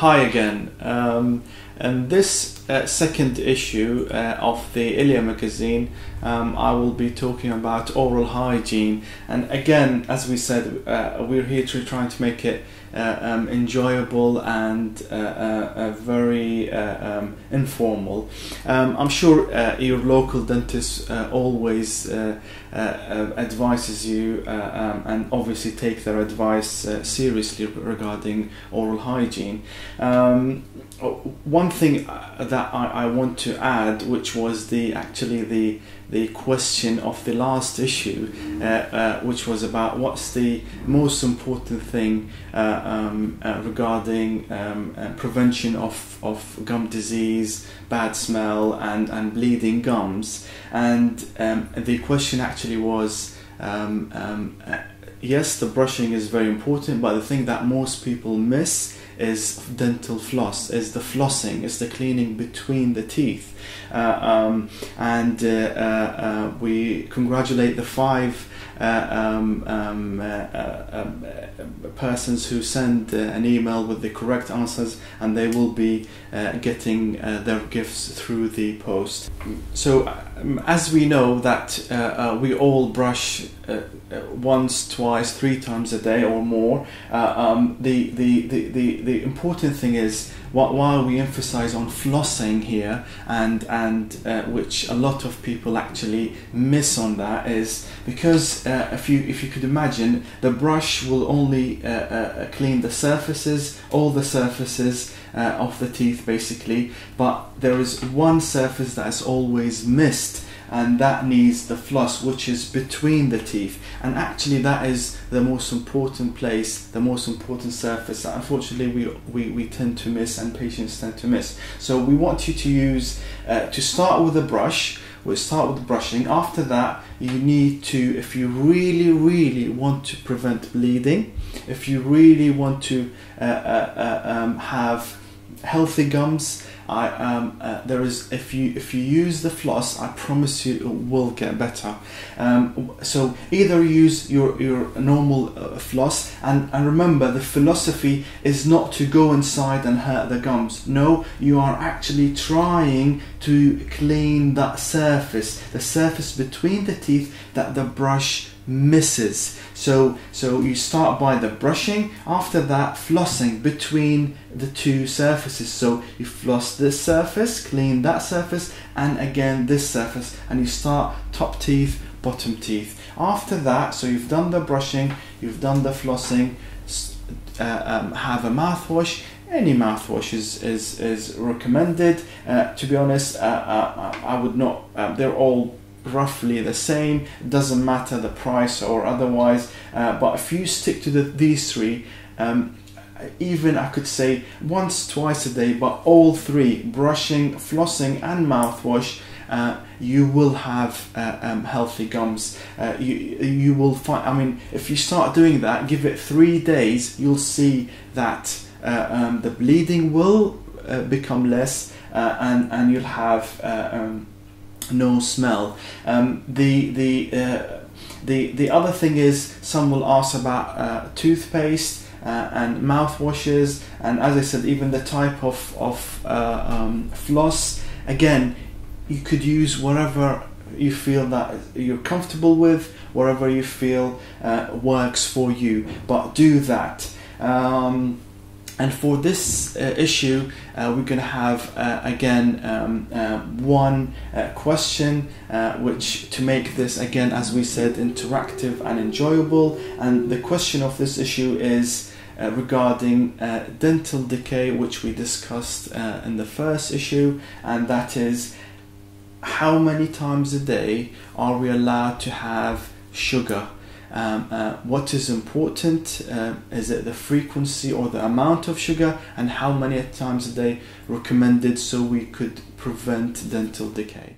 Hi again. And this second issue of the Ilya magazine, I will be talking about oral hygiene. And again, as we said, we're here trying to make it enjoyable and very informal. I'm sure your local dentist always advises you and obviously take their advice seriously regarding oral hygiene. One thing that I want to add, which was actually the question of the last issue, which was about what's the most important thing regarding prevention of gum disease, bad smell and bleeding gums. And the question actually was, yes, the brushing is very important, but the thing that most people miss is dental floss, is the flossing, is the cleaning between the teeth. We congratulate the 5 persons who send an email with the correct answers, and they will be getting their gifts through the post. So as we know that we all brush once, twice, 3 times a day or more, the important thing is, while we emphasize on flossing here, and which a lot of people actually miss on that, is because if you could imagine, the brush will only clean the surfaces, all the surfaces of the teeth basically, but there is one surface that is always missed, and that needs the floss, which is between the teeth. And actually that is the most important place, the most important surface that unfortunately we tend to miss and patients tend to miss. So we want you to use, to start with a brush. We'll start with brushing. After that, you need to, if you really want to prevent bleeding, if you really want to have healthy gums, if you use the floss, I promise you it will get better. So either use your normal floss, and remember, the philosophy is not to go inside and hurt the gums. No, you are actually trying to clean that surface, the surface between the teeth that the brush misses. So you start by the brushing, after that flossing between the 2 surfaces. So you floss this surface, clean that surface, and again this surface, and you start top teeth, bottom teeth. After that, so you've done the brushing, you've done the flossing, have a mouthwash. Any mouthwash is recommended. To be honest, I would not, they're all roughly the same. It doesn't matter the price or otherwise, but if you stick to these 3, even I could say once, twice a day, but all 3, brushing, flossing and mouthwash, you will have healthy gums. You will find, I mean, if you start doing that, give it 3 days, you'll see that the bleeding will become less, and you'll have no smell. The other thing is, some will ask about toothpaste and mouthwashes, and as I said, even the type of floss. Again, you could use whatever you feel that you're comfortable with, whatever you feel works for you, but do that. And for this issue, we're going to have again one question, which to make this, again, as we said, interactive and enjoyable. And the question of this issue is regarding dental decay, which we discussed in the first issue, and that is, how many times a day are we allowed to have sugar? What is important? Is it the frequency or the amount of sugar, and how many times a day recommended, so we could prevent dental decay?